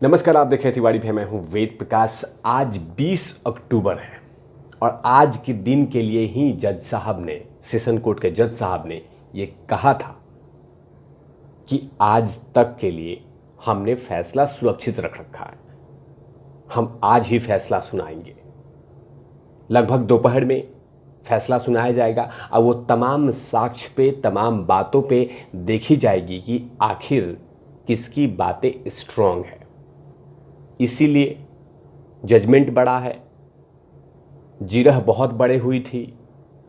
नमस्कार, आप देखें तिवारी पे। मैं हूं वेद प्रकाश। आज 20 अक्टूबर है और आज के दिन के लिए ही जज साहब ने, सेशन कोर्ट के जज साहब ने ये कहा था कि आज तक के लिए हमने फैसला सुरक्षित रख रखा है, हम आज ही फैसला सुनाएंगे। लगभग दोपहर में फैसला सुनाया जाएगा और वो तमाम साक्ष्य पे, तमाम बातों पे देखी जाएगी कि आखिर किसकी बातें स्ट्रांग है। इसीलिए जजमेंट बड़ा है। जिरह बहुत बड़े हुई थी,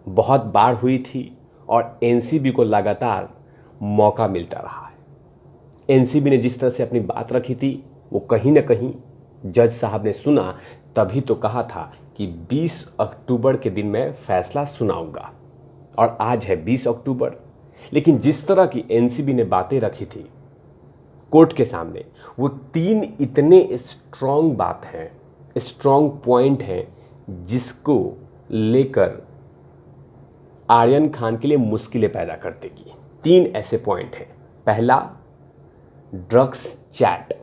बहुत बार हुई थी और एनसीबी को लगातार मौका मिलता रहा है। एनसीबी ने जिस तरह से अपनी बात रखी थी वो कहीं ना कहीं जज साहब ने सुना, तभी तो कहा था कि 20 अक्टूबर के दिन मैं फैसला सुनाऊंगा। और आज है 20 अक्टूबर। लेकिन जिस तरह की एनसीबी ने बातें रखी थी कोर्ट के सामने, वो तीन इतने स्ट्रांग बात हैं, स्ट्रांग पॉइंट हैं, जिसको लेकर आर्यन खान के लिए मुश्किलें पैदा कर देगी। तीन ऐसे पॉइंट हैं। पहला, drugs chat,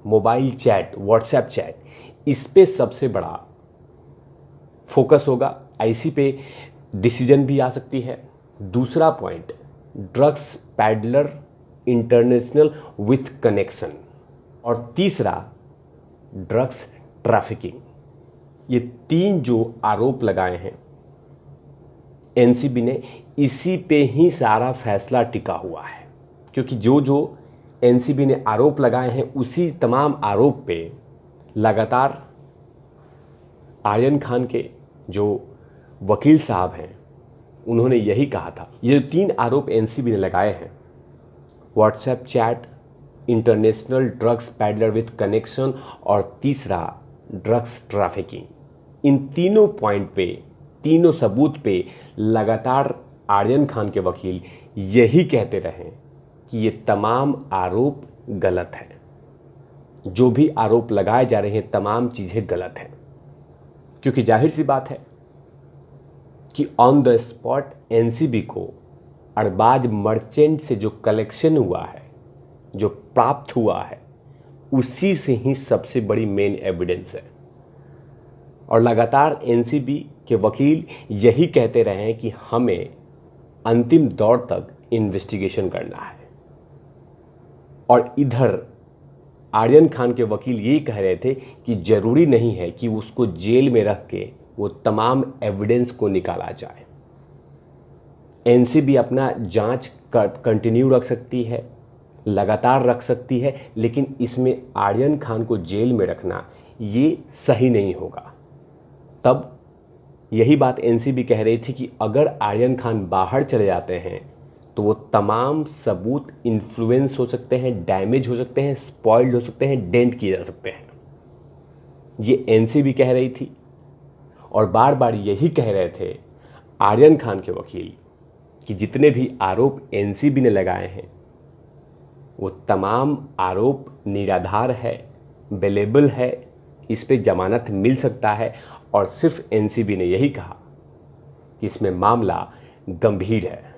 mobile chat, WhatsApp chat, इस पे सबसे बड़ा फोकस होगा। आईसी पे डिसीजन भी आ सकती है। दूसरा point, drugs peddler international with connection. और तीसरा, ड्रग्स ट्रैफिकिंग। ये तीन जो आरोप लगाए हैं एनसीबी ने, इसी पे ही सारा फैसला टिका हुआ है। क्योंकि जो जो एनसीबी ने आरोप लगाए हैं उसी तमाम आरोप पे लगातार आर्यन खान के जो वकील साहब हैं उन्होंने यही कहा था। ये जो तीन आरोप एनसीबी ने लगाए हैं, WhatsApp chat, international drugs peddler with connection और तीसरा ड्रग्स ट्रैफिकिंग, इन तीनों पॉइंट पे, तीनों सबूत पे लगातार आर्यन खान के वकील यही कहते रहे कि ये तमाम आरोप गलत हैं। जो भी आरोप लगाए जा रहे हैं तमाम चीज़ें गलत हैं। क्योंकि जाहिर सी बात है कि ऑन द स्पॉट एनसीबी को अरबाज मर्चेंट से जो कलेक्शन हुआ है, जो प्राप्त हुआ है, उसी से ही सबसे बड़ी मेन एविडेंस है। और लगातार एनसीबी के वकील यही कहते रहे हैं कि हमें अंतिम दौर तक इन्वेस्टिगेशन करना है। और इधर आर्यन खान के वकील यही कह रहे थे कि ज़रूरी नहीं है कि उसको जेल में रख के वो तमाम एविडेंस को निकाला जाए। एनसीबी अपना जांच कंटिन्यू रख सकती है, लगातार रख सकती है, लेकिन इसमें आर्यन खान को जेल में रखना ये सही नहीं होगा। तब यही बात एनसीबी कह रही थी कि अगर आर्यन खान बाहर चले जाते हैं तो वो तमाम सबूत इन्फ्लुएंस हो सकते हैं, डैमेज हो सकते हैं, स्पॉइल्ड हो सकते हैं, डेंट किए जा सकते हैं। ये एनसीबी कह रही थी और बार बार यही कह रहे थे आर्यन खान के वकील कि जितने भी आरोप एनसीबी ने लगाए हैं वो तमाम आरोप निराधार है, बेलेबल है, इस पे जमानत मिल सकता है। और सिर्फ एनसीबी ने यही कहा कि इसमें मामला गंभीर है।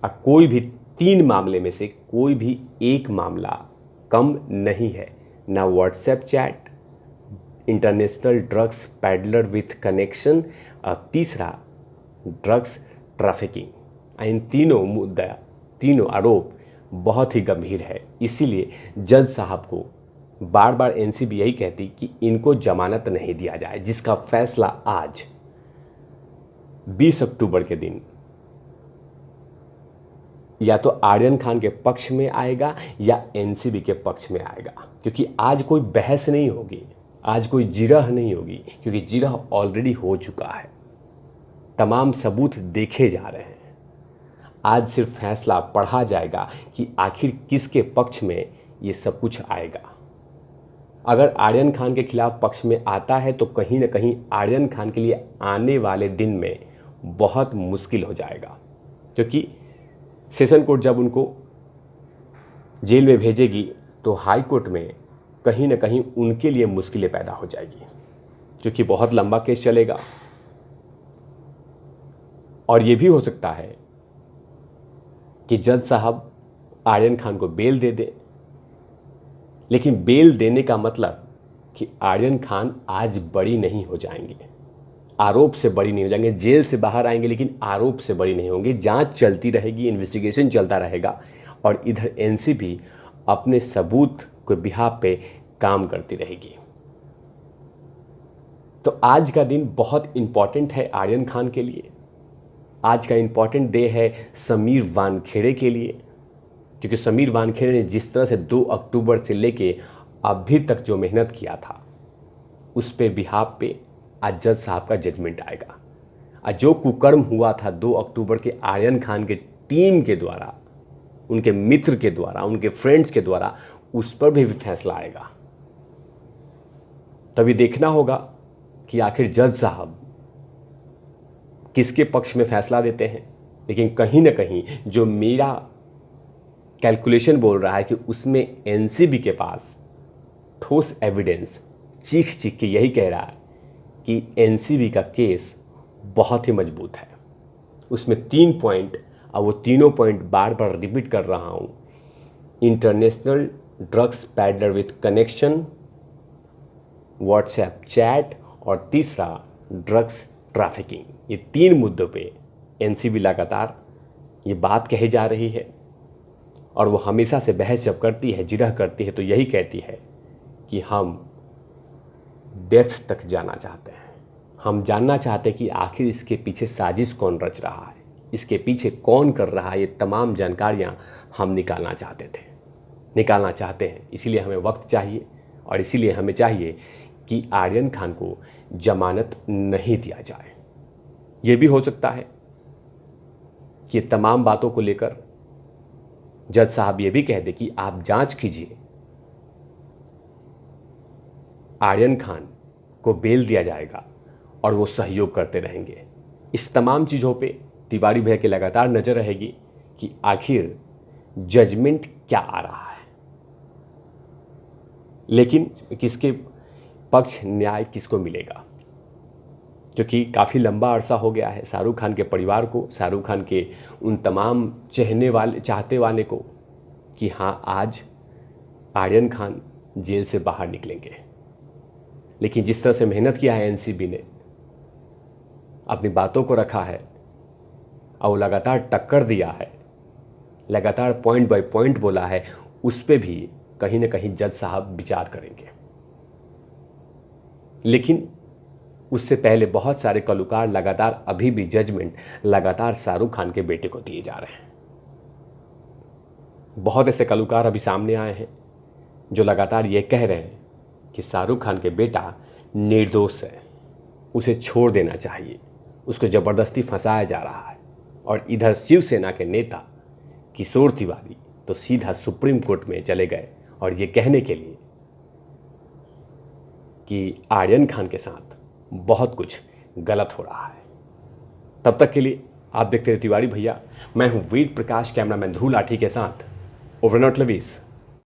अब कोई भी तीन मामले में से कोई भी एक मामला कम नहीं है। ना WhatsApp chat, international drugs peddler with connection और तीसरा ड्रग्स ट्रैफिकिंग। इन तीनों मुद्दा, तीनों आरोप बहुत ही गंभीर है। इसीलिए जज साहब को बार बार एनसीबी यही कहती कि इनको जमानत नहीं दिया जाए, जिसका फैसला आज 20 अक्टूबर के दिन या तो आर्यन खान के पक्ष में आएगा या एनसीबी के पक्ष में आएगा। क्योंकि आज कोई बहस नहीं होगी, आज कोई जिरह नहीं होगी, क्योंकि जिरह ऑलरेडी हो चुका है। तमाम सबूत देखे जा रहे हैं। आज सिर्फ फैसला पढ़ा जाएगा कि आखिर किसके पक्ष में ये सब कुछ आएगा। अगर आर्यन खान के खिलाफ पक्ष में आता है तो कहीं ना कहीं आर्यन खान के लिए आने वाले दिन में बहुत मुश्किल हो जाएगा। क्योंकि सेशन कोर्ट जब उनको जेल में भेजेगी तो हाई कोर्ट में कहीं ना कहीं उनके लिए मुश्किलें पैदा हो जाएगी, क्योंकि बहुत लंबा केस चलेगा। और ये भी हो सकता है कि जज साहब आर्यन खान को बेल दे दे लेकिन बेल देने का मतलब कि आर्यन खान आज बरी नहीं हो जाएंगे, आरोप से बरी नहीं हो जाएंगे, जेल से बाहर आएंगे लेकिन आरोप से बरी नहीं होंगे। जांच चलती रहेगी, इन्वेस्टिगेशन चलता रहेगा और इधर एनसीबी अपने सबूत के बिहाफ पे काम करती रहेगी। तो आज का दिन बहुत इंपॉर्टेंट है आर्यन खान के लिए। आज का इंपॉर्टेंट डे है समीर वानखेड़े के लिए, क्योंकि समीर वानखेड़े ने जिस तरह से 2 अक्टूबर से लेके अभी तक जो मेहनत किया था उस पे बिहाफ पे आज जज साहब का जजमेंट आएगा। आज जो कुकर्म हुआ था 2 अक्टूबर के आर्यन खान के टीम के द्वारा, उनके मित्र के द्वारा, उनके फ्रेंड्स के द्वारा, उस पर भी फैसला आएगा। तभी देखना होगा कि आखिर जज साहब किसके पक्ष में फैसला देते हैं। लेकिन कहीं ना कहीं जो मेरा कैलकुलेशन बोल रहा है कि उसमें एनसीबी के पास ठोस एविडेंस चीख चीख के यही कह रहा है कि एनसीबी का केस बहुत ही मजबूत है। उसमें 3 पॉइंट, और वो तीनों पॉइंट बार बार रिपीट कर रहा हूँ, international drugs peddler with connection, WhatsApp chat और तीसरा ड्रग्स ट्रैफिकिंग। ये 3 मुद्दों पे एनसीबी लगातार ये बात कही जा रही है और वो हमेशा से बहस जब करती है, जिरह करती है, तो यही कहती है कि हम डेप्थ तक जाना चाहते हैं। हम जानना चाहते हैं कि आखिर इसके पीछे साजिश कौन रच रहा है, इसके पीछे कौन कर रहा है। ये तमाम जानकारियाँ हम निकालना चाहते हैं। इसीलिए हमें वक्त चाहिए और इसीलिए हमें चाहिए कि आर्यन खान को जमानत नहीं दिया जाए। ये भी हो सकता है कि तमाम बातों को लेकर जज साहब ये भी कह दे कि आप जांच कीजिए, आर्यन खान को बेल दिया जाएगा और वो सहयोग करते रहेंगे। इस तमाम चीज़ों पे तिवारी भैया की लगातार नज़र रहेगी कि आखिर जजमेंट क्या आ रहा है, लेकिन किसके पक्ष न्याय किसको मिलेगा। क्योंकि काफ़ी लंबा अरसा हो गया है शाहरुख खान के परिवार को, शाहरुख खान के उन तमाम चाहते वाले को कि हाँ आज आर्यन खान जेल से बाहर निकलेंगे। लेकिन जिस तरह से मेहनत किया है एनसीबी ने, अपनी बातों को रखा है और लगातार टक्कर दिया है, लगातार पॉइंट बाय पॉइंट बोला है, उस पर भी कहीं ना कहीं जज साहब विचार करेंगे। लेकिन उससे पहले बहुत सारे कलाकार लगातार अभी भी जजमेंट लगातार शाहरुख खान के बेटे को दिए जा रहे हैं। बहुत ऐसे कलाकार अभी सामने आए हैं जो लगातार ये कह रहे हैं कि शाहरुख खान के बेटा निर्दोष है, उसे छोड़ देना चाहिए, उसको ज़बरदस्ती फंसाया जा रहा है। और इधर शिवसेना के नेता किशोर तिवारी तो सीधा सुप्रीम कोर्ट में चले गए और ये कहने के लिए कि आर्यन खान के साथ बहुत कुछ गलत हो रहा है। तब तक के लिए आप देखते रहे तिवारी भैया। मैं हूं वीर प्रकाश, कैमरामैन ध्रुव लाठी के साथ। ओवर नॉट लवीज।